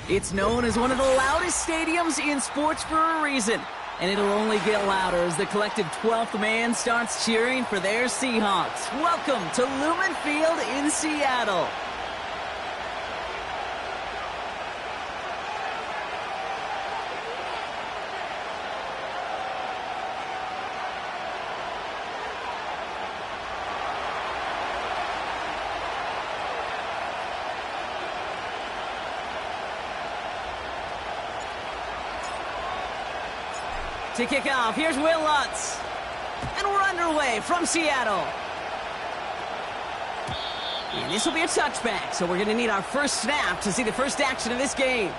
It's known as one of the loudest stadiums in sports for a reason. And it'll only get louder as the collective 12th man starts cheering for their Seahawks. Welcome to Lumen Field in Seattle. To kick off, here's Will Lutz. And we're underway from Seattle. And this will be a touchback, so we're going to need our first snap to see the first action of this game.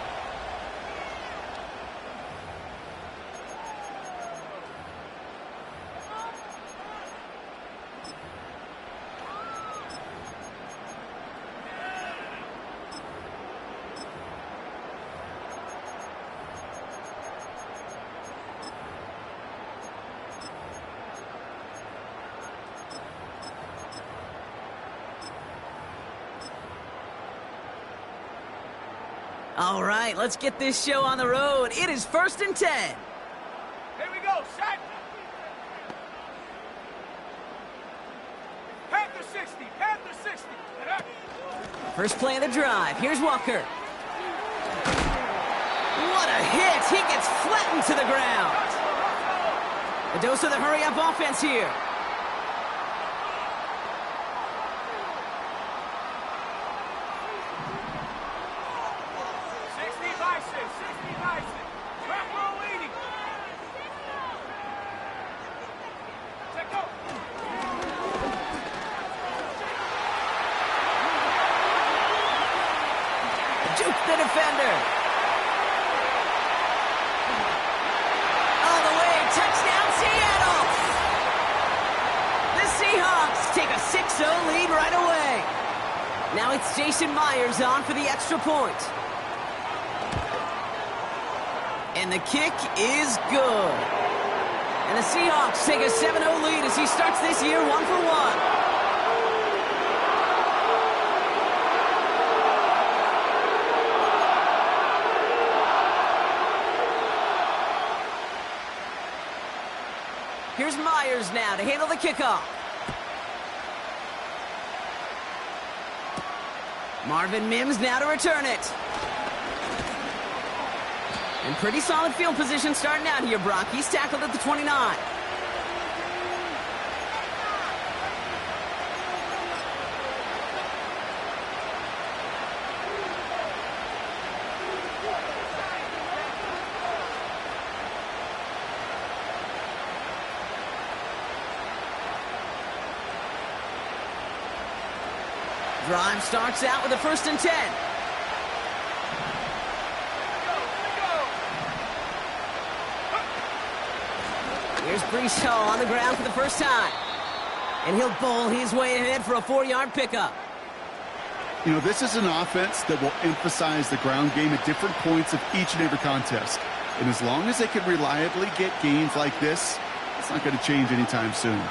All right, let's get this show on the road. It is 1st and 10. Here we go, set. Panther 60, Panther 60. First play of the drive. Here's Walker. What a hit. He gets flattened to the ground. A dose of the hurry-up offense here. Juke the defender. All the way, touchdown Seattle. The Seahawks take a 6-0 lead right away. Now it's Jason Myers on for the extra point. And the kick is good. And the Seahawks take a 7-0 lead as he starts this year 1-for-1. Here's Myers now to handle the kickoff. Marvin Mims now to return it. And pretty solid field position starting out here, Brock. He's tackled at the 29. Drive starts out with a 1st and 10. Here's Breece Hall on the ground for the first time. And he'll bowl his way ahead for a 4-yard pickup. You know, this is an offense that will emphasize the ground game at different points of each and every contest. And as long as they can reliably get gains like this, it's not going to change anytime soon.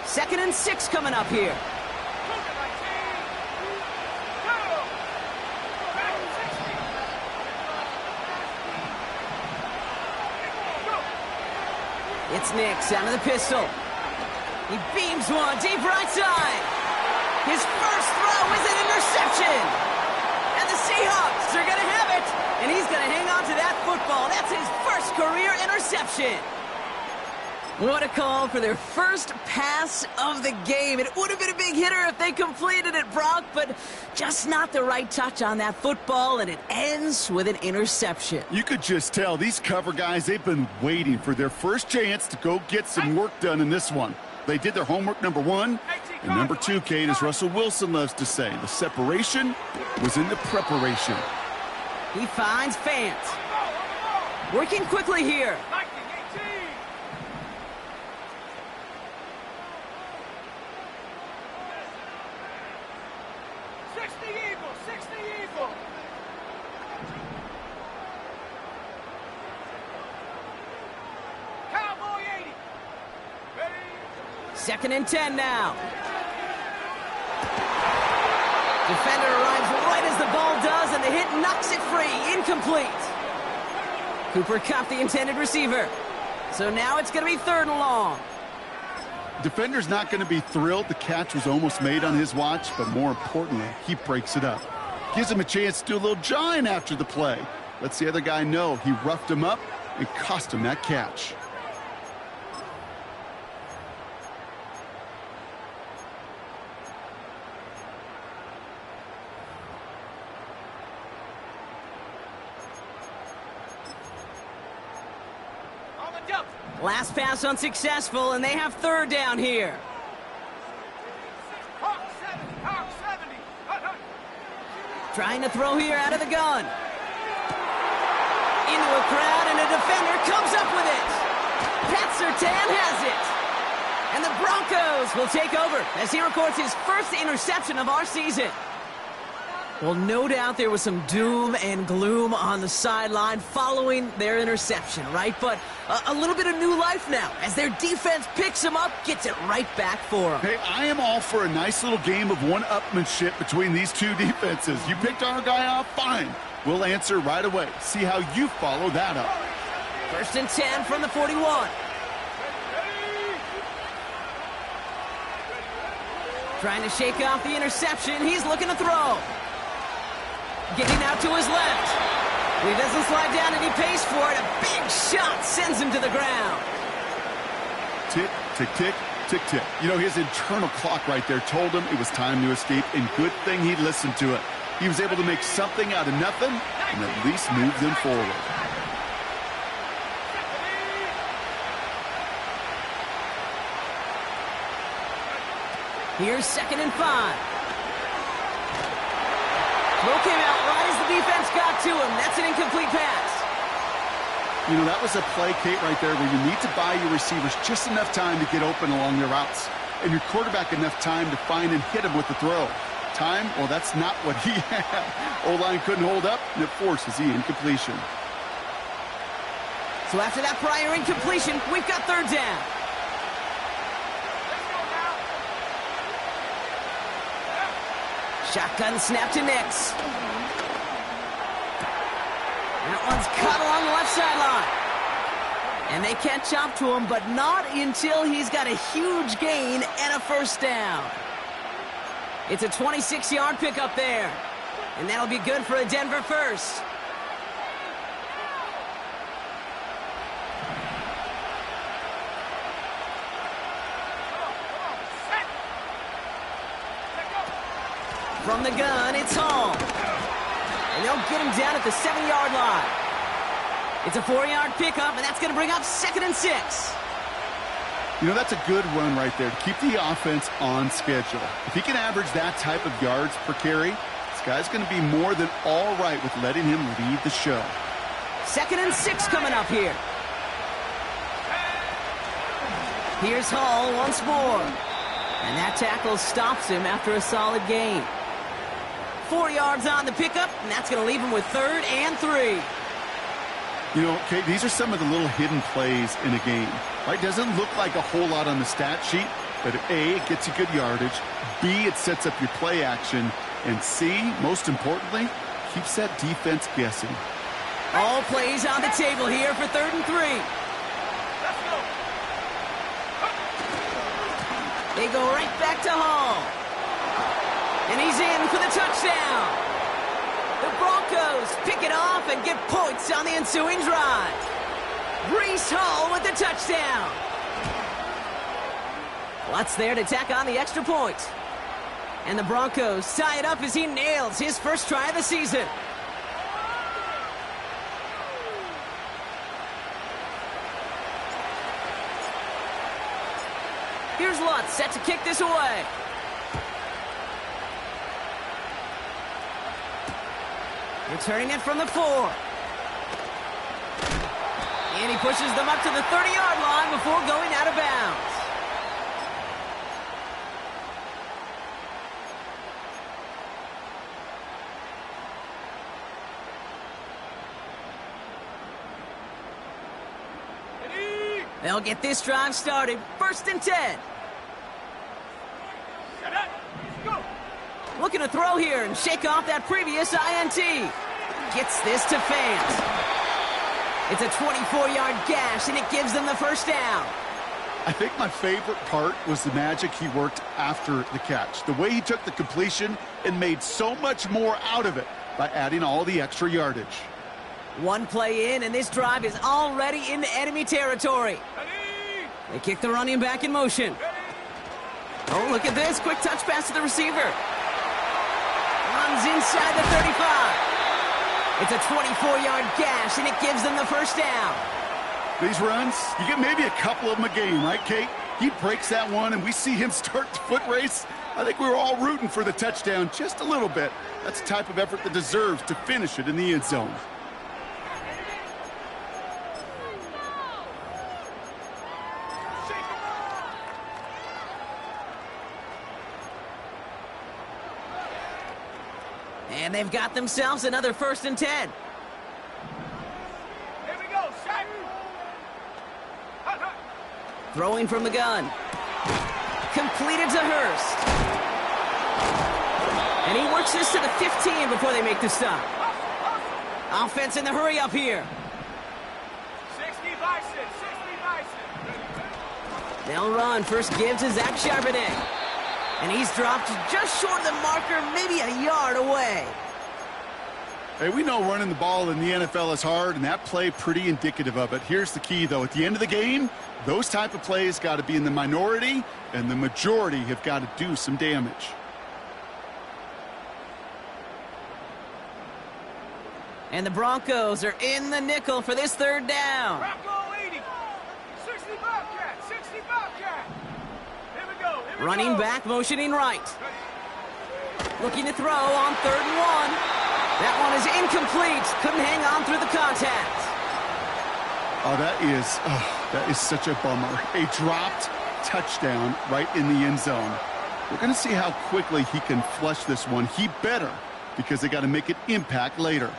Second and 6 coming up here. It's Nix out of the pistol. He beams one deep right side. His first throw is an interception. And the Seahawks are going to have it. And he's going to hang on to that football. That's his first career interception. What a call for their first pass of the game. It would have been a big hitter if they completed it, Brock, but just not the right touch on that football, and it ends with an interception. You could just tell these cover guys, they've been waiting for their first chance to go get some work done in this one. They did their homework, number 1. And number 2, Kate, as Russell Wilson loves to say, the separation was in the preparation. He finds Fant. Working quickly here. 2nd and 10 now. Defender arrives right as the ball does, and the hit knocks it free. Incomplete. Cooper Kupp, the intended receiver. So now it's going to be 3rd and long. Defender's not going to be thrilled the catch was almost made on his watch, but more importantly, he breaks it up. Gives him a chance to do a little jawing after the play. Lets the other guy know he roughed him up and cost him that catch. Last pass unsuccessful, and they have 3rd down here. Trying to throw here out of the gun. Into a crowd, and a defender comes up with it. Pat Surtain has it. And the Broncos will take over as he records his first interception of our season. Well, no doubt there was some doom and gloom on the sideline following their interception, right? But a little bit of new life now as their defense picks them up, gets it right back for them. Hey, I am all for a nice little game of one-upmanship between these two defenses. You picked our guy off, fine. We'll answer right away. See how you follow that up. 1st and 10 from the 41. Trying to shake off the interception. He's looking to throw. Getting out to his left. He doesn't slide down, and he pays for it. A big shot sends him to the ground. Tick, tick, tick, tick, tick. You know, his internal clock right there told him it was time to escape, and good thing he listened to it. He was able to make something out of nothing and at least move them forward. Here's 2nd and 5. Throw came out right as the defense got to him. That's an incomplete pass. You know, that was a play, Kate, right there where you need to buy your receivers just enough time to get open along their routes. And your quarterback enough time to find and hit him with the throw. Time? Well, that's not what he had. O-line couldn't hold up, and it forces the incompletion. So after that prior incompletion, we've got 3rd down. Shotgun snap to Nix. That one's caught along the left sideline. And they catch up to him, but not until he's got a huge gain and a 1st down. It's a 26-yard pickup there. And that'll be good for a Denver 1st. From the gun, it's Hall. And they'll get him down at the 7-yard line. It's a 4-yard pickup, and that's going to bring up 2nd and 6. You know, that's a good run right there to keep the offense on schedule. If he can average that type of yards per carry, this guy's going to be more than all right with letting him lead the show. 2nd and 6 coming up here. Here's Hall once more. And that tackle stops him after a solid gain. 4 yards on the pickup, and that's going to leave him with 3rd and 3. You know, Kate, these are some of the little hidden plays in a game. Right? Doesn't look like a whole lot on the stat sheet, but A, it gets you good yardage. B, it sets up your play action. And C, most importantly, keeps that defense guessing. All plays on the table here for 3rd and 3. They go right back to Hall. And he's in for the touchdown. The Broncos pick it off and get points on the ensuing drive. Breece Hall with the touchdown. Lutz there to tack on the extra point. And the Broncos tie it up as he nails his 1st try of the season. Here's Lutz set to kick this away. Returning it from the 4. And he pushes them up to the 30-yard line before going out of bounds. They'll get this drive started. 1st and 10. Looking to throw here and shake off that previous INT. Gets this to fans. It's a 24-yard gash, and it gives them the first down. I think my favorite part was the magic he worked after the catch. The way he took the completion and made so much more out of it by adding all the extra yardage. One play in, and this drive is already into enemy territory. They kick the running back in motion. Oh, look at this. Quick touch pass to the receiver. Runs inside the 35. It's a 24-yard gash, and it gives them the first down. These runs, you get maybe a couple of them a game, right, Kate? He breaks that one, and we see him start the foot race. I think we were all rooting for the touchdown just a little bit. That's the type of effort that deserves to finish it in the end zone. And they've got themselves another 1st and 10. Here we go, set. Throwing from the gun. Completed to Hurst. And he works this to the 15 before they make the stop. Offense in the hurry up here. 60 Bison, 60 Bison. They'll run. First give to Zach Charbonnet. And he's dropped just short of the marker, maybe a yard away. Hey, we know running the ball in the NFL is hard, and that play pretty indicative of it. Here's the key, though. At the end of the game, those type of plays got to be in the minority, and the majority have got to do some damage. And the Broncos are in the nickel for this 3rd down. Bronco 80. 60 Bobcat, 60 Bobcat. Here we go, here we Running go. back, motioning right. Looking to throw on 3rd and 1. That one is incomplete. Couldn't hang on through the contact. Oh, that is such a bummer. A dropped touchdown right in the end zone. We're going to see how quickly he can flush this one. He better, because they got to make it impact later.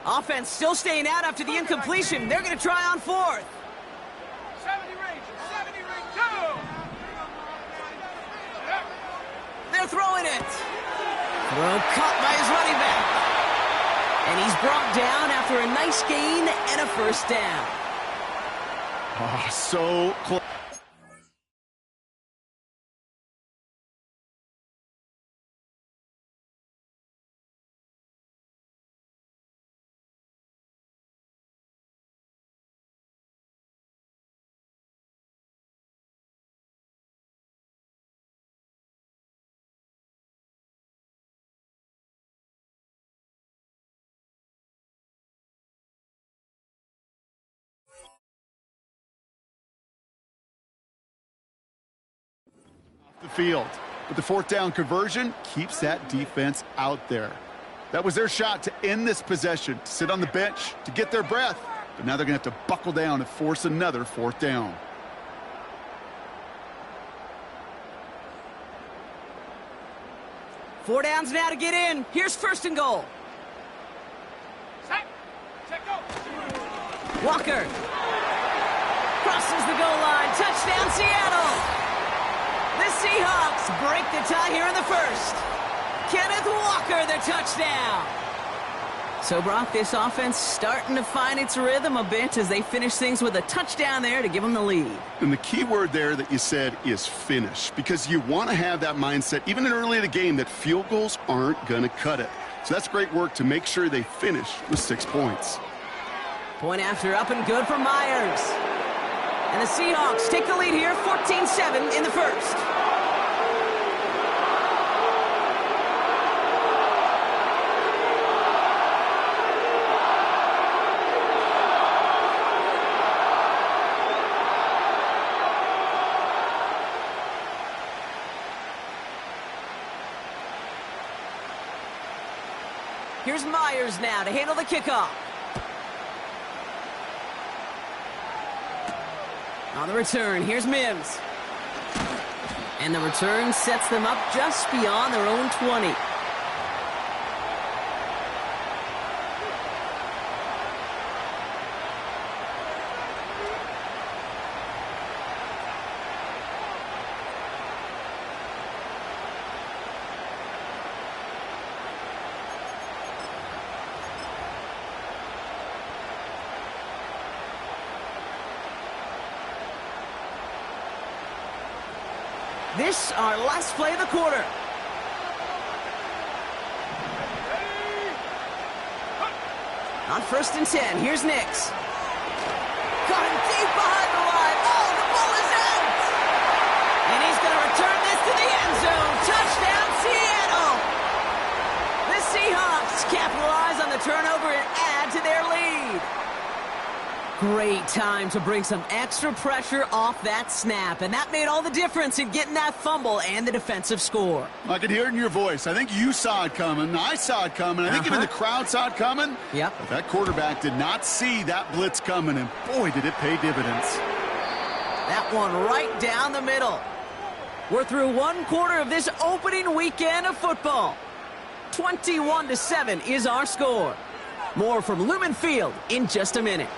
Offense still staying out after the incompletion. They're going to try on 4th. 70 Rangers, 70 Rangers, go! They're throwing it. Throw caught by his running back. And he's brought down after a nice gain and a 1st down. Oh, so close. The field. But the 4th down conversion keeps that defense out there. That was their shot to end this possession, to sit on the bench, to get their breath. But now they're going to have to buckle down and force another 4th down. Four downs now to get in. Here's 1st and goal. Set, go. Walker. Crosses the goal line. Touchdown, Seattle. The Seahawks break the tie here in the 1st. Kenneth Walker, the touchdown. So, Brock, this offense starting to find its rhythm a bit as they finish things with a touchdown there to give them the lead. And the key word there that you said is finish, because you want to have that mindset, even in early in the game, that field goals aren't going to cut it. So that's great work to make sure they finish with 6 points. Point after up and good for Myers. And the Seahawks take the lead here, 14-7 in the 1st. Here's Myers now to handle the kickoff. On the return, here's Mims. And the return sets them up just beyond their own 20. This, our last play of the quarter. On 1st and 10, here's Nix. Got him deep behind the line. Oh, the ball is out! And he's going to return this to the end zone. Touchdown, Seattle! The Seahawks capitalize on the turnover and add to their lead. Great time to bring some extra pressure off that snap, and that made all the difference in getting that fumble and the defensive score. I could hear it in your voice. I think you saw it coming. I saw it coming. I think even the crowd saw it coming. Yep. But that quarterback did not see that blitz coming, and boy, did it pay dividends. That one right down the middle. We're through one quarter of this opening weekend of football. 21-7 is our score. More from Lumen Field in just a minute.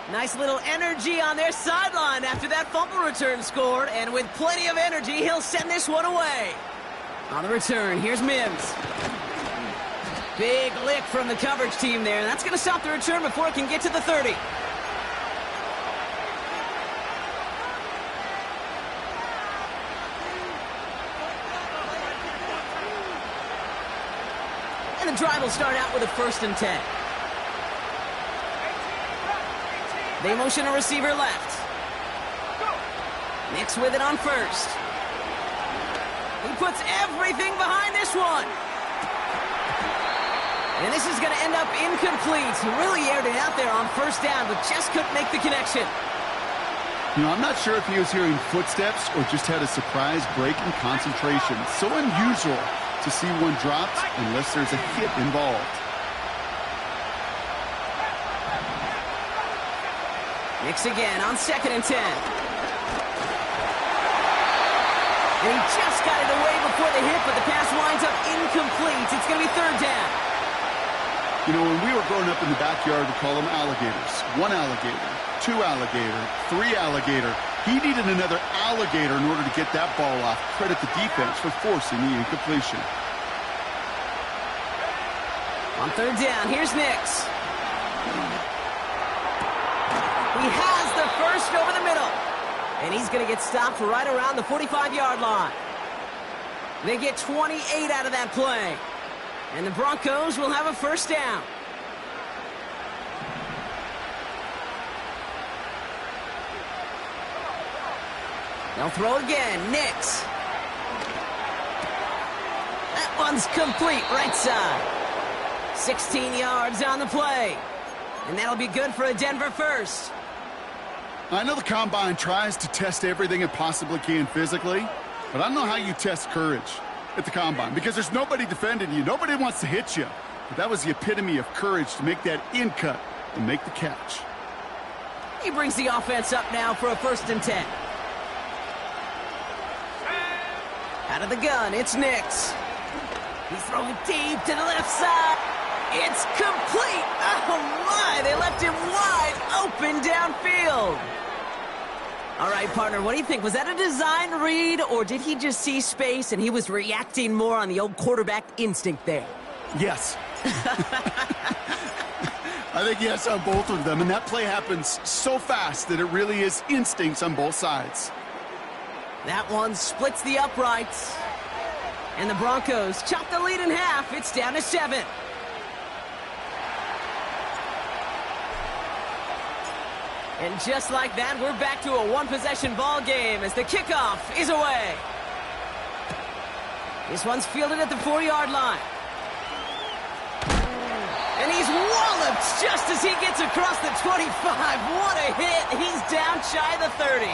Nice little energy on their sideline after that fumble return scored, and with plenty of energy, he'll send this one away. On the return, here's Mims. Big lick from the coverage team there. That's going to stop the return before it can get to the 30. And the drive will start out with a 1st and 10. They motion a receiver left. Nix with it on 1st. He puts everything behind this one. And this is going to end up incomplete. He really aired it out there on 1st down, but just couldn't make the connection. You know, I'm not sure if he was hearing footsteps or just had a surprise break in concentration. So unusual to see one dropped unless there's a hit involved. Nix again on 2nd and 10. And he just got it away before the hit, but the pass winds up incomplete. It's going to be 3rd down. You know, when we were growing up in the backyard, we call them alligators. 1 alligator, 2 alligator, 3 alligator. He needed another alligator in order to get that ball off. Credit the defense for forcing the incompletion. On 3rd down, here's Nix. He has the 1st over the middle. And he's going to get stopped right around the 45-yard line. They get 28 out of that play. And the Broncos will have a 1st down. They'll throw again. Nix. That one's complete right side. 16 yards on the play. And that'll be good for a Denver 1st. I know the Combine tries to test everything it possibly can physically, but I don't know how you test courage at the Combine because there's nobody defending you. Nobody wants to hit you. But that was the epitome of courage to make that in cut and make the catch. He brings the offense up now for a 1st and 10. Out of the gun, it's Nix. He's throwing deep to the left side. It's complete. Oh, my. They left him wide open downfield. All right, partner, what do you think? Was that a design read, or did he just see space and he was reacting more on the old quarterback instinct there? Yes. I think yes on both of them, and that play happens so fast that it really is instincts on both sides. That one splits the uprights. And the Broncos chop the lead in half. It's down to 7. And just like that, we're back to a one-possession ball game as the kickoff is away. This one's fielded at the 4-yard line. And he's walloped just as he gets across the 25. What a hit. He's down shy of the 30.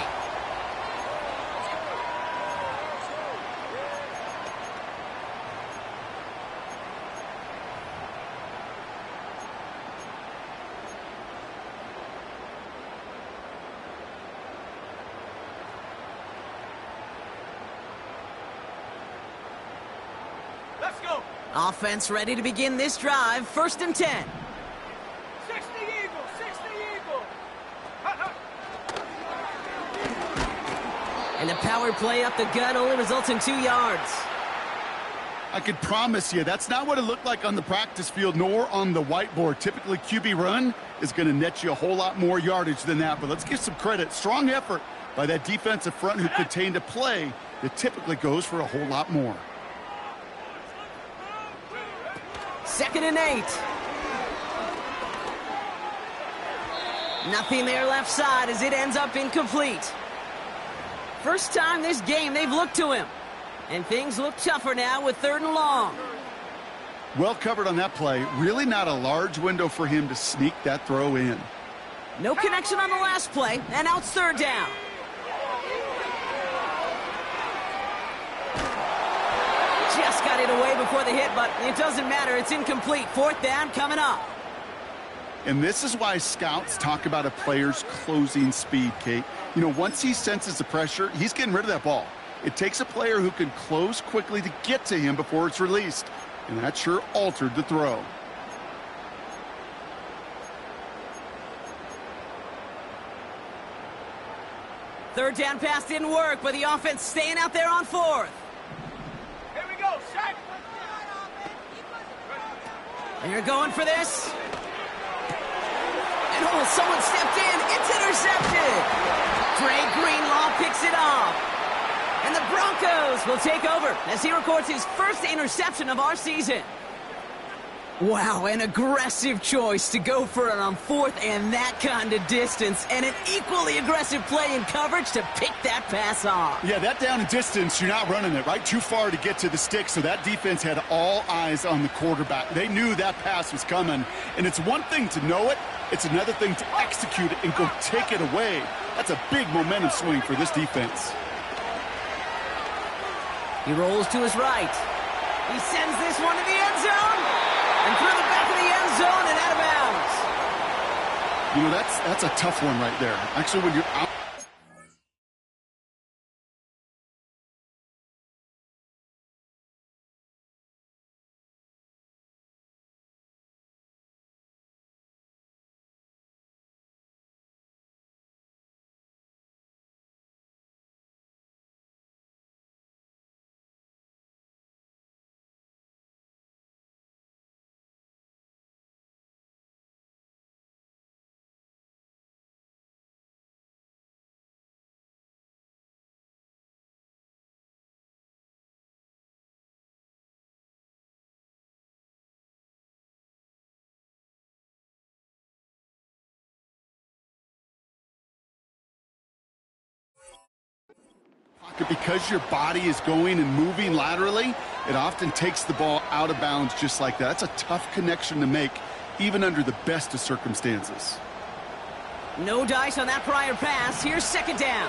Let's go. Offense ready to begin this drive. 1st and 10. 60 Eagle, 60 Eagle. And the power play up the gut only results in 2 yards. I can promise you that's not what it looked like on the practice field nor on the whiteboard. Typically, QB run is going to net you a whole lot more yardage than that. But let's give some credit. Strong effort by that defensive front who contained a play that typically goes for a whole lot more. 2nd and 8. Nothing there left side as it ends up incomplete. First time this game they've looked to him. And things look tougher now with 3rd and long. Well covered on that play. Really not a large window for him to sneak that throw in. No connection on the last play, and now it's 3rd down. Just got it away before the hit, but it doesn't matter. It's incomplete. 4th down coming up. And this is why scouts talk about a player's closing speed, Kate. You know, once he senses the pressure, he's getting rid of that ball. It takes a player who can close quickly to get to him before it's released. And that sure altered the throw. Third down pass didn't work, but the offense staying out there on 4th. Here we go, set. They're going for this. And oh, someone stepped in. It's intercepted. Dre Greenlaw picks it off. And the Broncos will take over as he records his first interception of our season. Wow, an aggressive choice to go for it on 4th and that kind of distance. And an equally aggressive play in coverage to pick that pass off. Yeah, that down and distance, you're not running it, right? Too far to get to the stick, so that defense had all eyes on the quarterback. They knew that pass was coming. And it's one thing to know it. It's another thing to execute it and go take it away. That's a big momentum swing for this defense. He rolls to his right. He sends this one to the end zone. And through the back of the end zone and out of bounds. You know, that's a tough one right there. Actually, when you're out. Because your body is going and moving laterally, it often takes the ball out of bounds just like that. That's a tough connection to make, even under the best of circumstances. No dice on that prior pass. Here's 2nd down.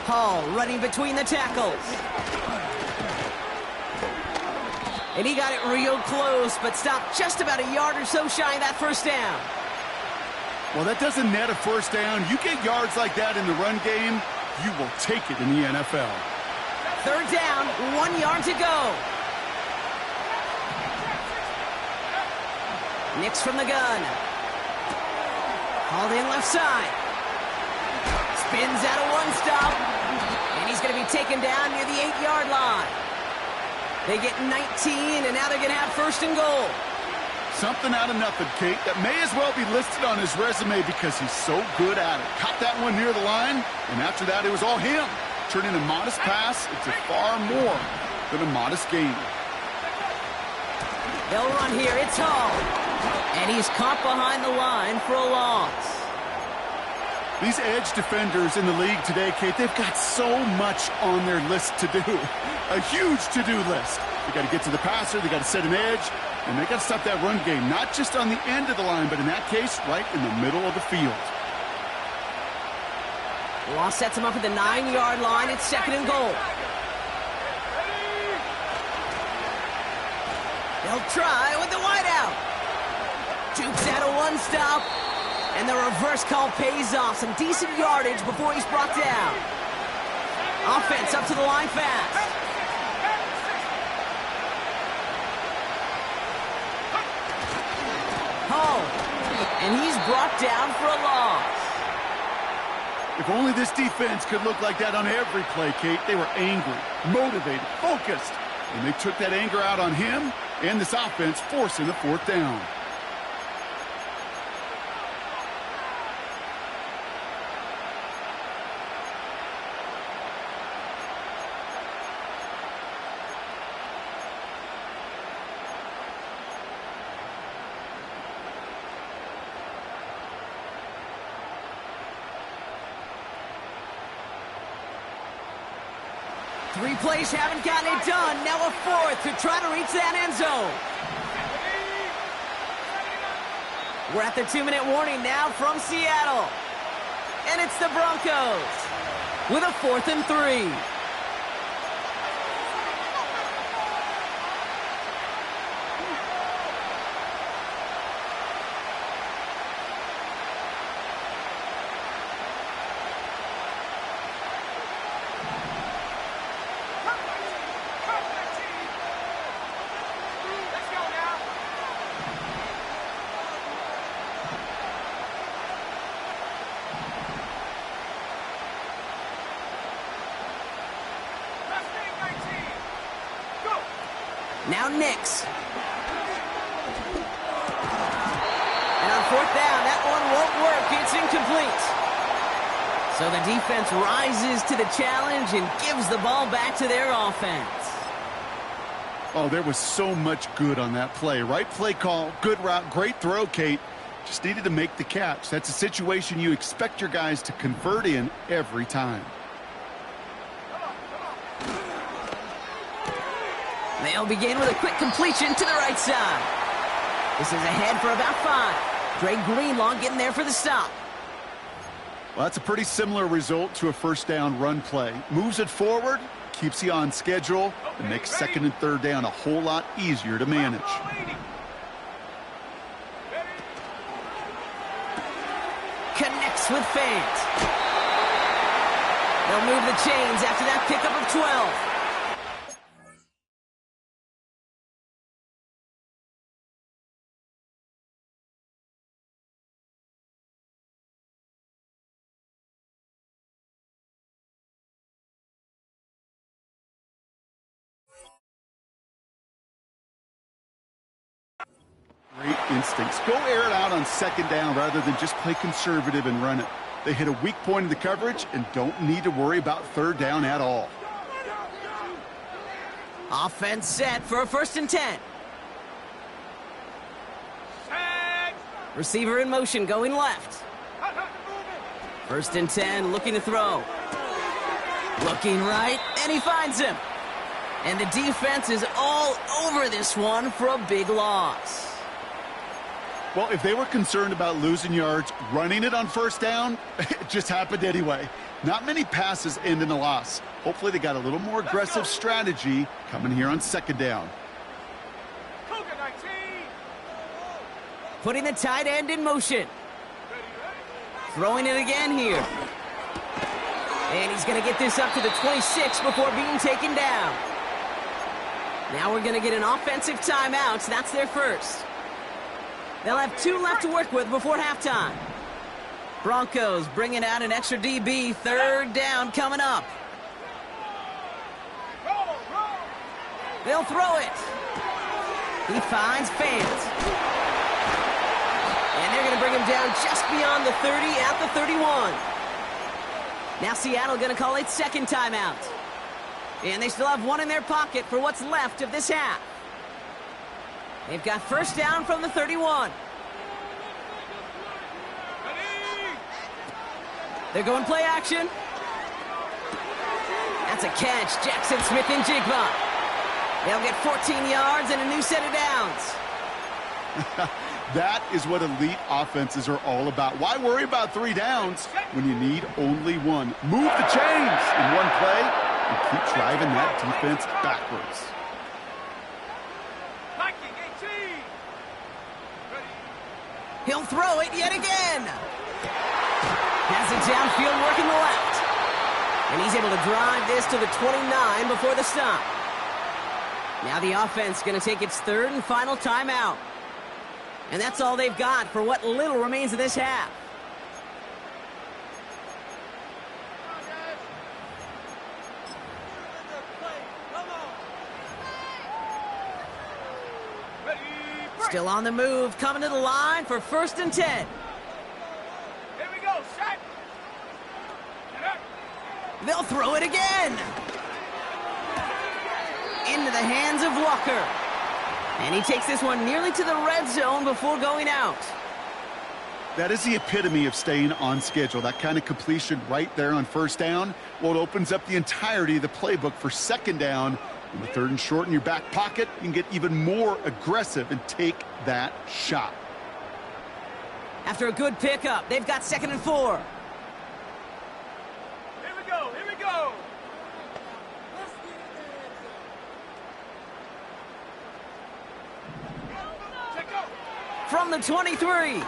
Hall running between the tackles. And he got it real close, but stopped just about a yard or so shy of that 1st down. Well, that doesn't net a 1st down. You get yards like that in the run game, you will take it in the NFL. 3rd down, 1 yard to go. Nix from the gun. Hauled in left side. Spins out of 1 stop. And he's going to be taken down near the 8-yard line. They get 19, and now they're going to have 1st and goal. Something out of nothing, Kate. That may as well be listed on his resume because he's so good at it. Caught that one near the line, and after that, it was all him. Turning a modest pass into far more than a modest gain. They'll run here. It's Hall. And he's caught behind the line for a loss. These edge defenders in the league today, Kate, they've got so much on their list to do. A huge to-do list. They got to get to the passer, they got to set an edge, and they got to stop that run game, not just on the end of the line, but in that case, right in the middle of the field. Law sets him up at the 9-yard line. It's 2nd and goal. They'll try with the wideout. Jukes out of 1 stop. And the reverse call pays off. Some decent yardage before he's brought down. Offense up to the line fast. Hall. And he's brought down for a loss. If only this defense could look like that on every play, Kate. They were angry, motivated, focused, and they took that anger out on him and this offense, forcing the fourth down. Three plays haven't gotten it done. Now a fourth to try to reach that end zone. We're at the 2-minute warning now from Seattle. And it's the Broncos with a 4th and 3. Now Nix. And on 4th down, that one won't work. It's incomplete. So the defense rises to the challenge and gives the ball back to their offense. Oh, there was so much good on that play. Right play call, good route, great throw, Kate. Just needed to make the catch. That's a situation you expect your guys to convert in every time. They'll begin with a quick completion to the right side. This is ahead for about 5. Dre Greenlaw getting there for the stop. Well, that's a pretty similar result to a first down run play. Moves it forward, keeps you on schedule, and makes 2nd and 3rd down a whole lot easier to manage. Connects with Fant. They'll move the chains after that pickup of 12. Great instincts. Go air it out on 2nd down rather than just play conservative and run it. They hit a weak point in the coverage and don't need to worry about 3rd down at all. Offense set for a 1st and 10. Receiver in motion going left. 1st and 10, looking to throw. Looking right, and he finds him. And the defense is all over this one for a big loss. Well, if they were concerned about losing yards, running it on 1st down, it just happened anyway. Not many passes end in a loss. Hopefully they got a little more aggressive strategy coming here on 2nd down. Putting the tight end in motion. Throwing it again here. And he's going to get this up to the 26 before being taken down. Now we're going to get an offensive timeout. So that's their first. They'll have 2 left to work with before halftime. Broncos bringing out an extra DB. 3rd down coming up. They'll throw it. He finds Fant. And they're going to bring him down just beyond the 30 at the 31. Now Seattle going to call its 2nd timeout. And they still have 1 in their pocket for what's left of this half. They've got 1st down from the 31. They're going play action. That's a catch. Jackson Smith-Njigba. They'll get 14 yards and a new set of downs. That is what elite offenses are all about. Why worry about 3 downs when you need only 1? Move the chains in one play and keep driving that defense backwards. He'll throw it yet again. Has it downfield working the left. And he's able to drive this to the 29 before the stop. Now the offense going to take its 3rd and final timeout. And that's all they've got for what little remains of this half. Still on the move, coming to the line for 1st and 10. Here we go, set. They'll throw it again. Into the hands of Walker. And he takes this one nearly to the red zone before going out. That is the epitome of staying on schedule. That kind of completion right there on 1st down. Well, it opens up the entirety of the playbook for 2nd down. And with 3rd and short in your back pocket, you can get even more aggressive and take that shot. After a good pickup, they've got 2nd and 4. Here we go, here we go. Check out. From the 23.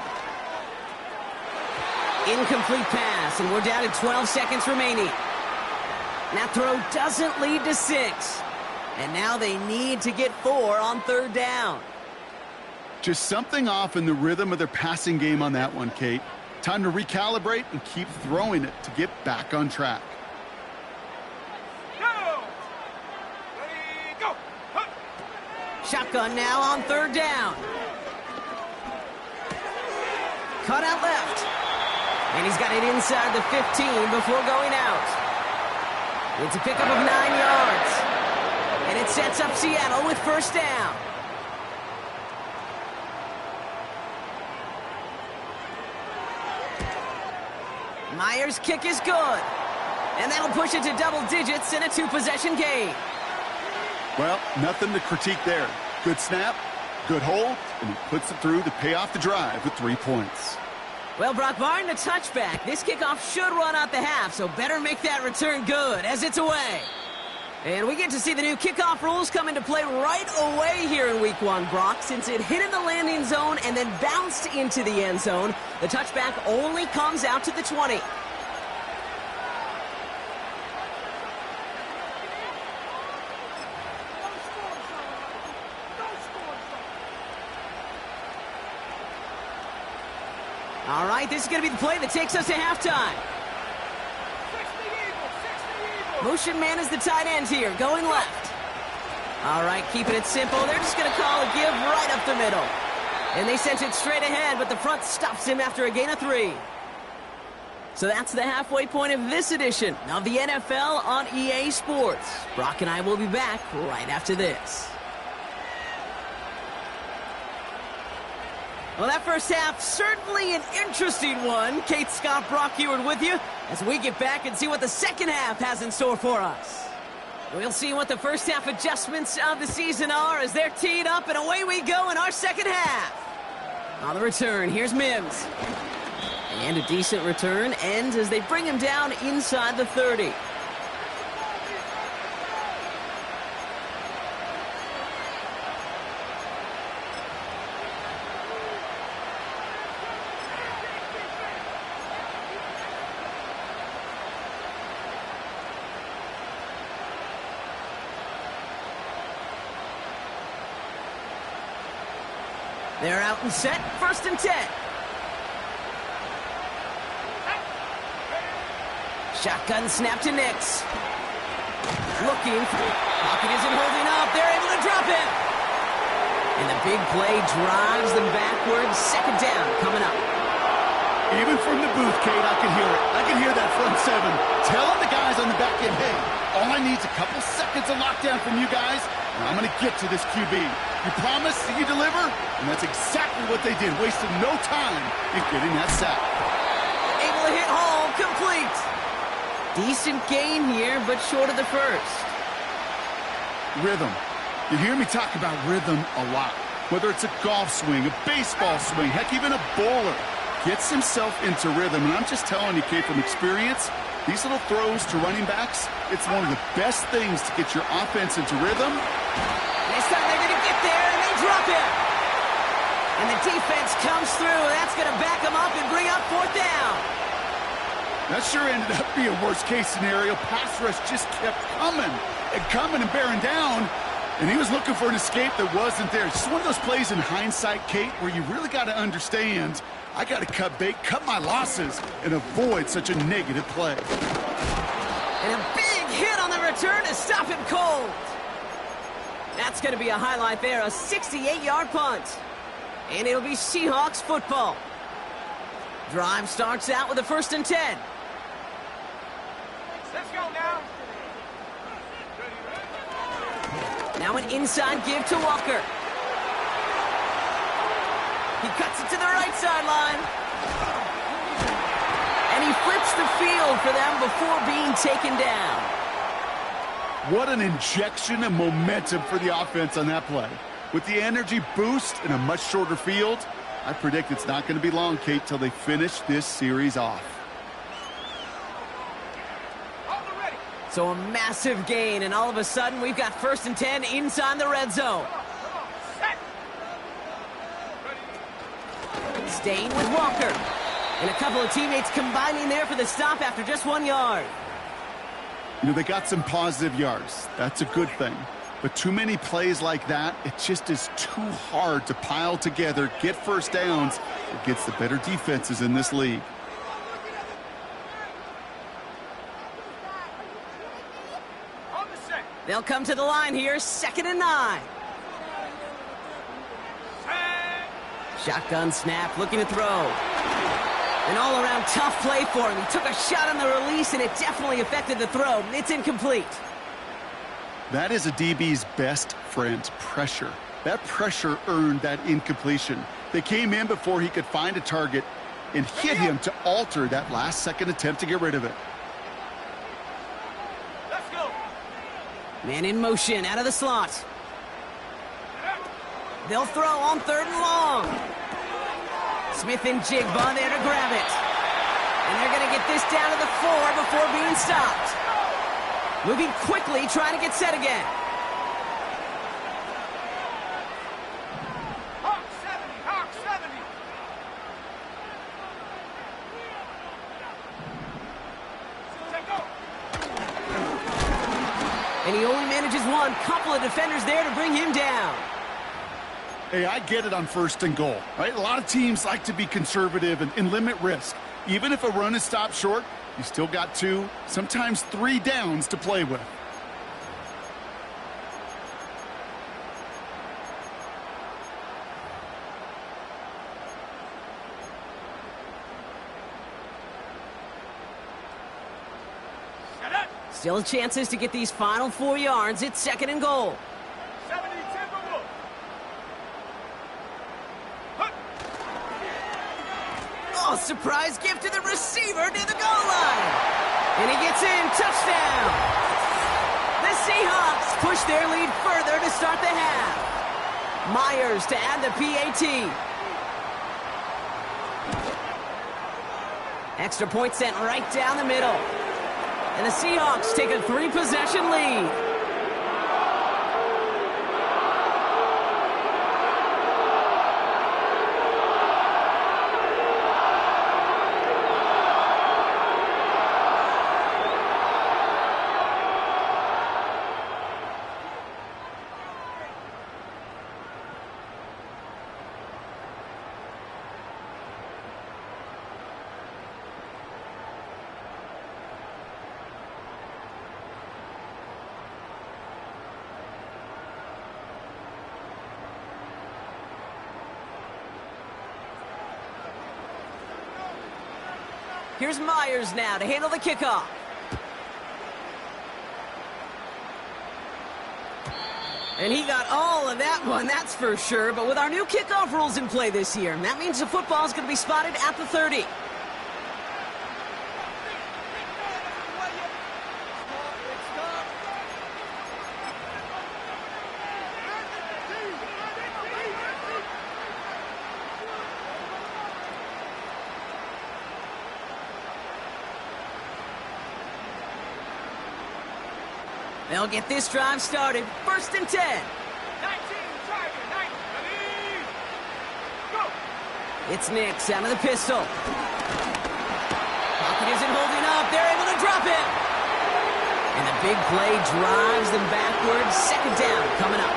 Incomplete pass, and we're down to 12 seconds remaining. That throw doesn't lead to 6. And now they need to get 4 on 3rd down. Just something off in the rhythm of their passing game on that one, Kate. Time to recalibrate and keep throwing it to get back on track. Go. Ready, go. Huh. Shotgun now on 3rd down. Cut out left. And he's got it inside the 15 before going out. It's a pickup of 9 yards. And it sets up Seattle with 1st down. Myers' kick is good. And that'll push it to double digits in a 2-possession game. Well, nothing to critique there. Good snap, good hold, and he puts it through to pay off the drive with 3 points. Well, Brock, barring the touchback, this kickoff should run out the half, so better make that return good as it's away. And we get to see the new kickoff rules come into play right away here in Week 1, Brock. Since it hit in the landing zone and then bounced into the end zone, the touchback only comes out to the 20. All right, this is going to be the play that takes us to halftime. 60 Eagles. Motion man is the tight end here, going left. All right, keeping it simple. They're just going to call a give right up the middle. And they sent it straight ahead, but the front stops him after a gain of 3. So that's the halfway point of this edition of the NFL on EA Sports. Brock and I will be back right after this. Well, that first half, certainly an interesting one. Kate, Scott, Brock Heward with you as we get back and see what the second half has in store for us. We'll see what the first half adjustments of the season are as they're teed up, and away we go in our second half. On the return, here's Mims. And a decent return ends as they bring him down inside the 30. They're out and set, 1st and 10. Shotgun snap to Nix. Looking. Pocket isn't holding up. They're able to drop it. And the big play drives them backwards. 2nd down coming up. Even from the booth, Kate, I can hear it. I can hear that front 7 telling the guys on the back end, hey, all I need is a couple seconds of lockdown from you guys, and I'm going to get to this QB. You promise that you deliver? And that's exactly what they did. Wasted no time in getting that sack. Able to hit home, complete. Decent gain here, but short of the first. Rhythm. You hear me talk about rhythm a lot. Whether it's a golf swing, a baseball swing, heck, even a bowler. Gets himself into rhythm. And I'm just telling you, Kate, from experience, these little throws to running backs, it's one of the best things to get your offense into rhythm. This time they're going to get there, and they drop it. And the defense comes through. That's going to back them up and bring up 4th down. That sure ended up being a worst-case scenario. Pass rush just kept coming and bearing down. And he was looking for an escape that wasn't there. It's just one of those plays in hindsight, Kate, where you really got to understand, I got to cut bait, cut my losses, and avoid such a negative play. And a big hit on the return to stop him cold. That's going to be a highlight there, a 68-yard punt. And it'll be Seahawks football. Drive starts out with a 1st and 10. Let's go now. Now an inside give to Walker. He cuts it to the right sideline. And he flips the field for them before being taken down. What an injection of momentum for the offense on that play. With the energy boost and a much shorter field, I predict it's not going to be long, Kate, till they finish this series off. So a massive gain, and all of a sudden we've got 1st and 10 inside the red zone. Staying with Walker. And a couple of teammates combining there for the stop after just 1 yard. You know, they got some positive yards. That's a good thing. But too many plays like that, it just is too hard to pile together, get first downs against the better defenses in this league. They'll come to the line here, 2nd and 9. Shotgun snap, looking to throw. An all-around tough play for him. He took a shot on the release, and it definitely affected the throw. It's incomplete. That is a DB's best friend, pressure. That pressure earned that incompletion. They came in before he could find a target and hit him to alter that last-second attempt to get rid of it. Let's go. Man in motion, out of the slot. They'll throw on 3rd and long. Smith and Jigba there to grab it. And they're going to get this down to the 4 before being stopped. Moving quickly, trying to get set again. Hawk 70, Hawk 70. Take go. And he only manages one. Couple of defenders there to bring him down. Hey, I get it on 1st and goal, right? A lot of teams like to be conservative and limit risk. Even if a run is stopped short, you still got 2, sometimes 3 downs to play with. Still chances to get these final 4 yards. It's 2nd and goal. 70 Timberwolves. Oh, surprise gift to the receiver near the goal line. And he gets in. Touchdown. The Seahawks push their lead further to start the half. Myers to add the PAT. Extra point sent right down the middle. And the Seahawks take a 3-possession lead. Here's Myers now to handle the kickoff. And he got all of that one, that's for sure. But with our new kickoff rules in play this year, that means the football is going to be spotted at the 30. They'll get this drive started. 1st and 10. 19, Tiger, 90. Ready? Go. It's Nix out of the pistol. Pocket isn't holding up. They're able to drop it. And the big play drives them backwards. 2nd down coming up.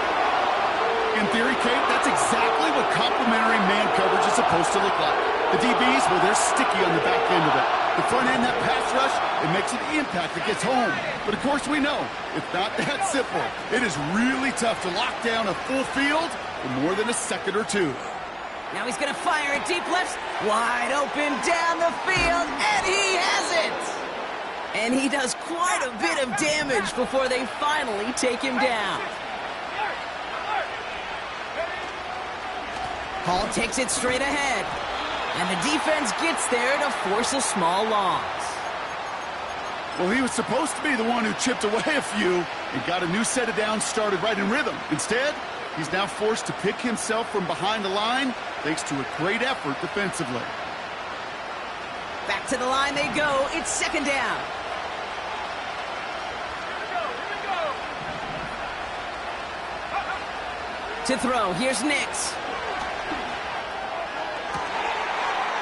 In theory, Kate, that's exactly what complementary man coverage is supposed to look like. The DBs, well, they're sticky on the back end of it. The front end, that pass rush, it makes an impact that gets home. But, of course, we know it's not that simple. It is really tough to lock down a full field for more than a second or 2. Now he's going to fire it deep left. Wide open down the field, and he has it! And he does quite a bit of damage before they finally take him down. Hall takes it straight ahead. And the defense gets there to force a small loss. Well, he was supposed to be the one who chipped away a few and got a new set of downs started right in rhythm. Instead, he's now forced to pick himself from behind the line thanks to a great effort defensively. Back to the line they go. It's second down. To throw, here's Nix.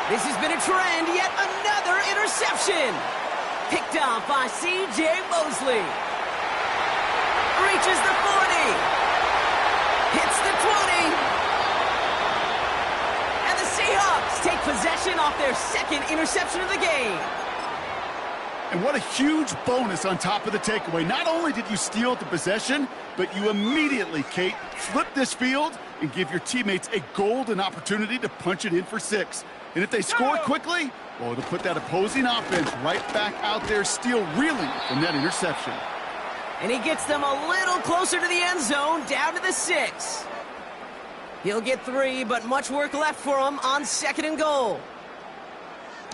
This has been a trend, yet another interception. Picked off by C.J. Mosley. Reaches the 40. Hits the 20. And the Seahawks take possession off their second interception of the game. And what a huge bonus on top of the takeaway. Not only did you steal the possession, but you immediately, Kate, flip this field and give your teammates a golden opportunity to punch it in for 6. And if they score quickly, well, it'll put that opposing offense right back out there still reeling from that interception. And he gets them a little closer to the end zone, down to the 6. He'll get 3, but much work left for him on second and goal.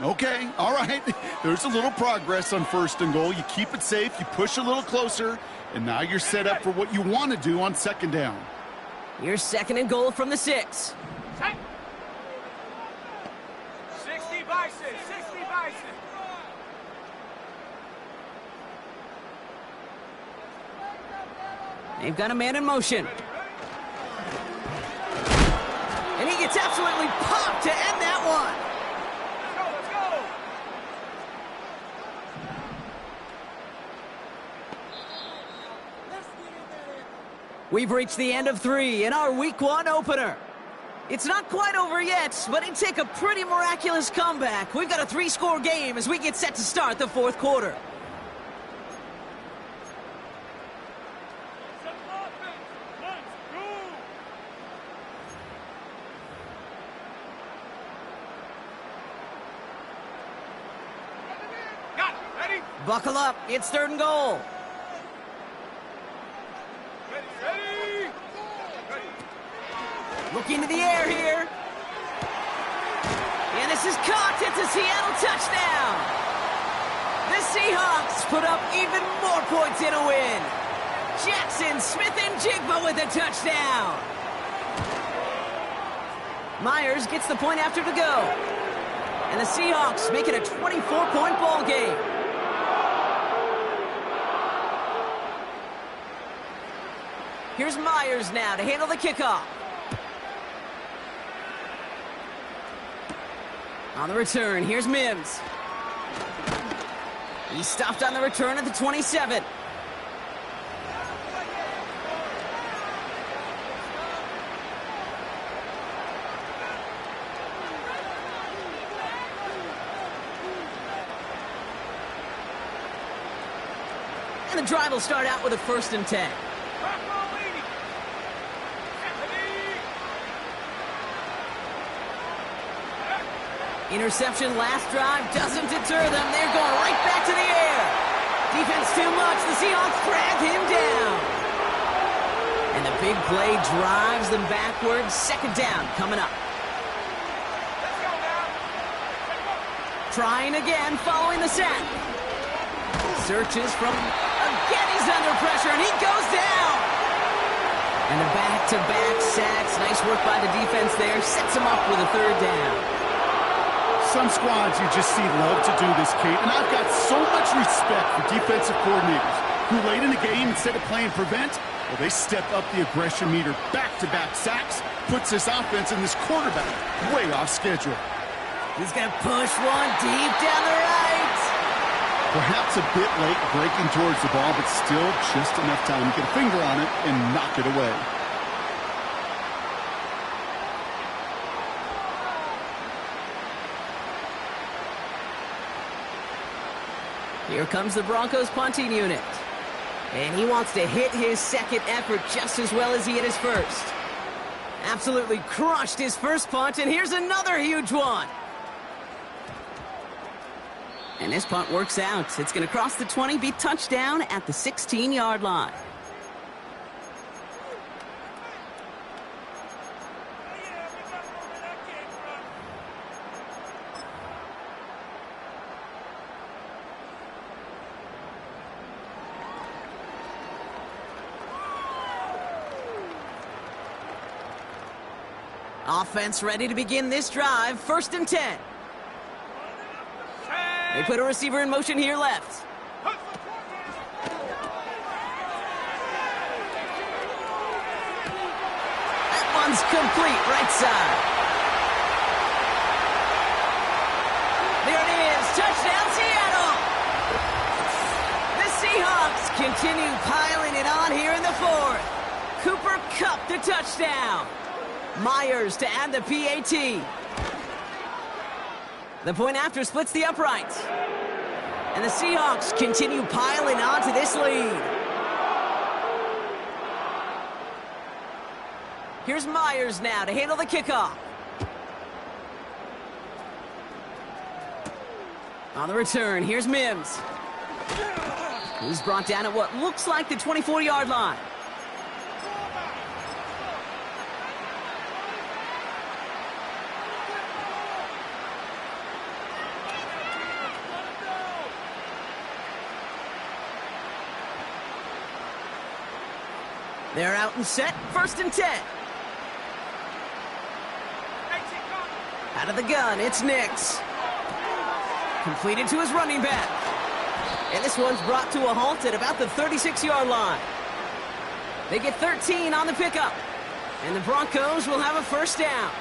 Okay, all right. There's a little progress on first and goal. You keep it safe, you push a little closer, and now you're set up for what you want to do on second down. Here's second and goal from the 6. 60 Bison, 60 Bison. They've got a man in motion. And he gets absolutely popped to end that one. Let's go. We've reached the end of 3 in our Week 1 opener. It's not quite over yet, but it'd take a pretty miraculous comeback. We've got a 3-score game as we get set to start the 4th quarter. Buckle up, it's 3rd and goal. Ready. Looking to the air here. And this is caught. It's a Seattle touchdown. The Seahawks put up even more points in a win. Jackson, Smith, and Jigba with a touchdown. Myers gets the point after to go. And the Seahawks make it a 24-point ball game. Here's Myers now to handle the kickoff. On the return, here's Mims. He stopped on the return at the 27. And the drive will start out with a 1st and 10. Interception last drive doesn't deter them. They're going right back to the air. Defense too much. The Seahawks drag him down. And the big play drives them backwards. Second down coming up. Trying again following the sack. Searches from... Again he's under pressure and he goes down. And the back-to-back sacks. Nice work by the defense there. Sets him up with a 3rd down. Some squads you just see love to do this, Kate, and I've got so much respect for defensive coordinators who late in the game, instead of playing prevent, well, they step up the aggression meter. Back-to-back sacks puts this offense and this quarterback way off schedule. He's going to push one deep down the right. Perhaps a bit late breaking towards the ball, but still just enough time to get a finger on it and knock it away. Here comes the Broncos punting unit. And he wants to hit his second effort just as well as he hit his first. Absolutely crushed his first punt, and here's another huge one. And this punt works out. It's going to cross the 20, be touchdown at the 16-yard line. Offense ready to begin this drive. 1st and 10. They put a receiver in motion here left. That one's complete, right side. There it is, touchdown Seattle. The Seahawks continue piling it on here in the 4th. Cooper Kupp the touchdown. Myers to add the PAT. The point after splits the uprights. And the Seahawks continue piling on to this lead. Here's Myers now to handle the kickoff. On the return, here's Mims. He's brought down at what looks like the 24-yard line. They're out and set. 1st and 10. Out of the gun, it's Nix. Completed to his running back. And this one's brought to a halt at about the 36-yard line. They get 13 on the pickup. And the Broncos will have a 1st down.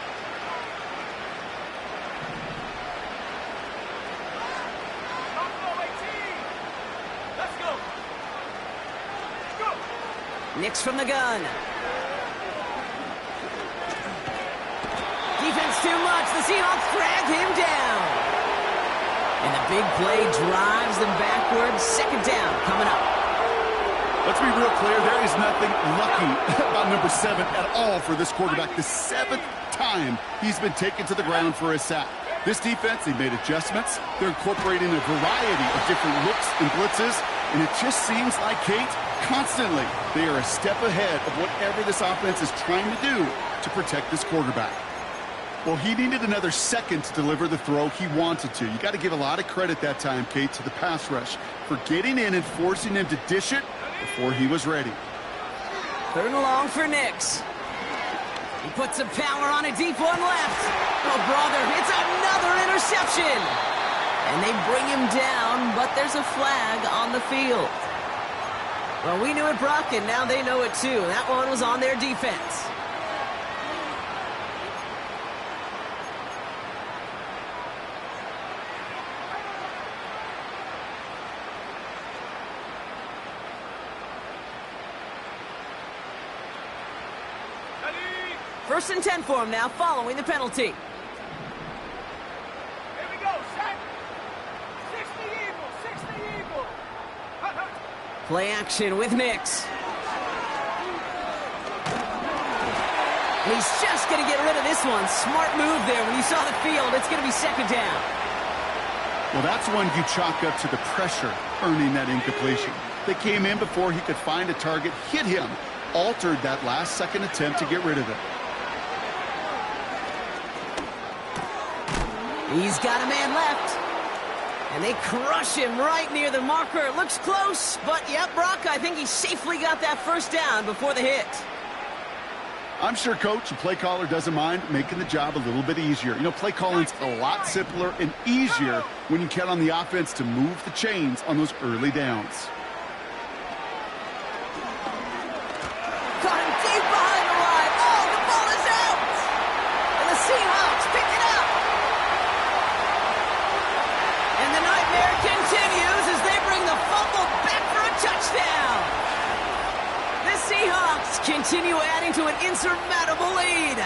Nix from the gun. Defense too much. The Seahawks drag him down. And the big play drives them backwards. 2nd down coming up. Let's be real clear. There is nothing lucky about number 7 at all for this quarterback. The 7th time he's been taken to the ground for a sack. This defense, they made adjustments. They're incorporating a variety of different looks and blitzes. And it just seems like, Kate, constantly they are a step ahead of whatever this offense is trying to do to protect this quarterback. Well, he needed another second to deliver the throw he wanted to. You got to give a lot of credit that time, Kate, to the pass rush for getting in and forcing him to dish it before he was ready. 3rd and long for Nix. He puts some power on a deep one left. Oh, brother, it's another interception. And they bring him down, but there's a flag on the field. Well, we knew it, Brock, and now they know it too. That one was on their defense. First and 10 for him now, following the penalty. Here we go, set. 60 Eagle. Play action with Nix. He's just going to get rid of this one. Smart move there. When you saw the field, it's going to be 2nd down. Well, that's one you chalk up to the pressure earning that incompletion. They came in before he could find a target, hit him, altered that last-second attempt to get rid of it. He's got a man left. And they crush him right near the marker. It looks close, but yep, Brock, I think he safely got that 1st down before the hit. I'm sure coach and play caller doesn't mind making the job a little bit easier. You know, play calling's a lot simpler and easier when you count on the offense to move the chains on those early downs. Got him deep behind the line. Oh, the ball is out. And the Seahawks pick it up. And the nightmare continues as they bring the fumble back for a touchdown. The Seahawks continue adding to an insurmountable lead.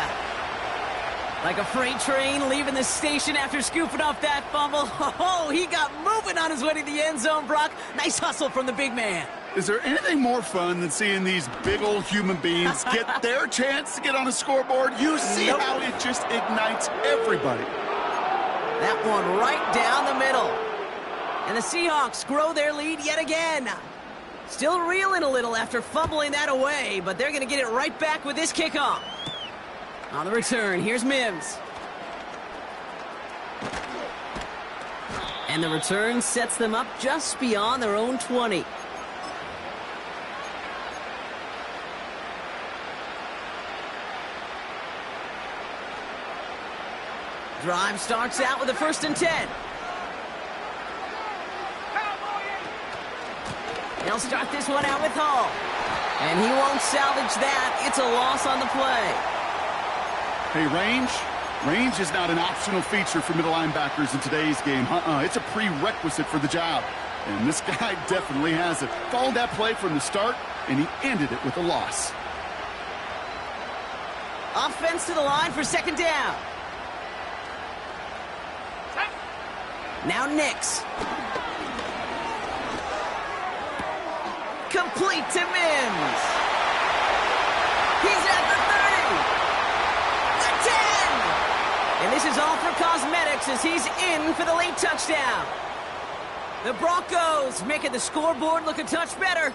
Like a freight train leaving the station after scooping up that fumble. Oh, he got moving on his way to the end zone, Brock. Nice hustle from the big man. Is there anything more fun than seeing these big old human beings get their chance to get on a scoreboard? You see how it just ignites everybody. That one right down the middle. And the Seahawks grow their lead yet again. Still reeling a little after fumbling that away, but they're going to get it right back with this kickoff. On the return, here's Mims. And the return sets them up just beyond their own 20. Drive starts out with a 1st and 10. They'll start this one out with Hall. And he won't salvage that. It's a loss on the play. Hey, range is not an optional feature for middle linebackers in today's game. It's a prerequisite for the job. And this guy definitely has it. Followed that play from the start, and he ended it with a loss. Offense to the line for 2nd down. Now Nix. Complete to Mims. He's at the 30. The 10. And this is all for cosmetics as he's in for the late touchdown. The Broncos making the scoreboard look a touch better.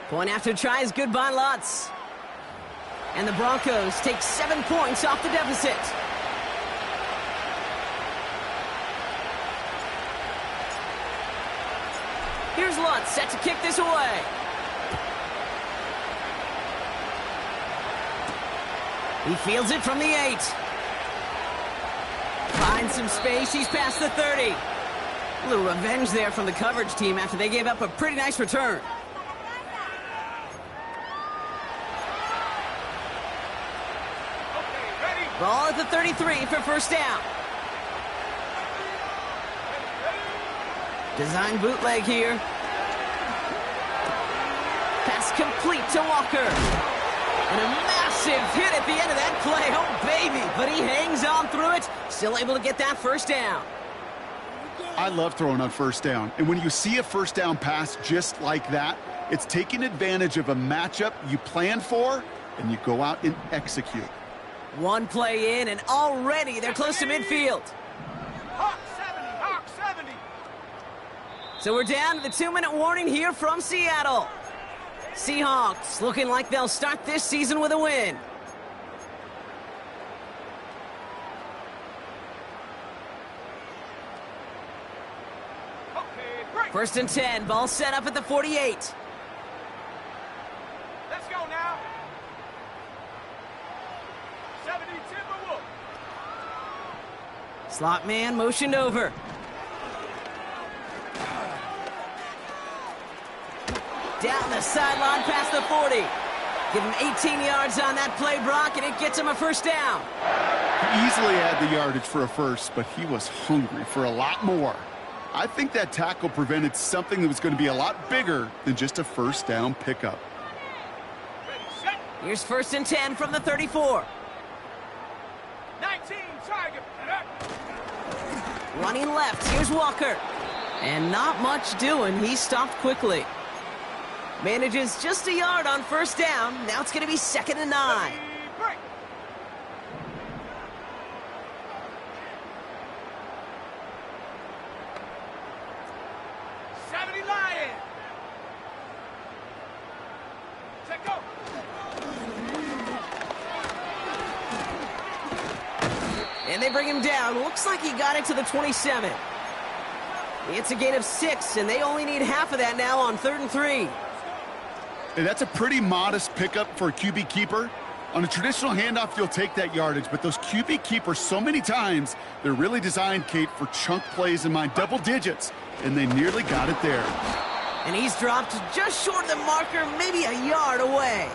Point after try is good by Lutz. And the Broncos take 7 points off the deficit. Here's Lutz set to kick this away. He fields it from the 8. Finds some space. He's past the 30. A little revenge there from the coverage team after they gave up a pretty nice return. Ball at the 33 for 1st down. Design bootleg here. Pass complete to Walker. And a massive hit at the end of that play. Oh, baby. But he hangs on through it. Still able to get that 1st down. I love throwing on 1st down. And when you see a 1st down pass just like that, it's taking advantage of a matchup you planned for, and you go out and execute. One play in, and already they're close to midfield. Hawk 70, Hawk 70. So we're down to the 2-minute warning here from Seattle. Seahawks looking like they'll start this season with a win. Okay, break. 1st and 10, ball set up at the 48. Let's go now. 70 Timberwolf. Slot man motioned over. Down the sideline past the 40. Give him 18 yards on that play, Brock, and it gets him a 1st down. He easily had the yardage for a 1st, but he was hungry for a lot more. I think that tackle prevented something that was going to be a lot bigger than just a 1st down pickup. Ready, set. Here's 1st and 10 from the 34. 19 Tiger. Running left, here's Walker. And not much doing, he stopped quickly. Manages just a yard on 1st down. Now it's going to be 2nd and 9. Break. Lion. Set go. And they bring him down. Looks like he got it to the 27. It's a gain of 6, and they only need half of that now on 3rd and 3. And that's a pretty modest pickup for a QB keeper. On a traditional handoff, you'll take that yardage, but those QB keepers, so many times, they're really designed, Kate, for chunk plays in my double digits, and they nearly got it there. And he's dropped just short of the marker, maybe a yard away.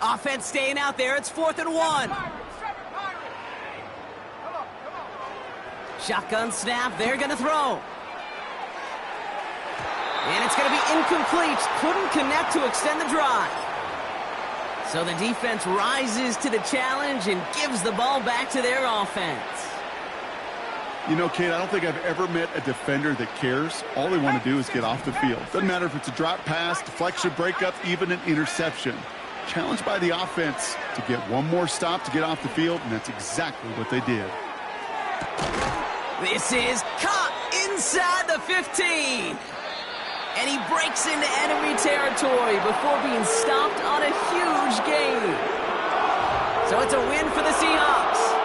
Offense staying out there. It's 4th and 1. Shotgun snap. They're going to throw. And it's going to be incomplete. Couldn't connect to extend the drive. So the defense rises to the challenge and gives the ball back to their offense. You know, Kate, I don't think I've ever met a defender that cares. All they want to do is get off the field. Doesn't matter if it's a drop pass, deflection, breakup, even an interception. Challenged by the offense to get one more stop to get off the field, and that's exactly what they did. This is caught inside the 15. And he breaks into enemy territory before being stopped on a huge gain. So it's a win for the Seahawks.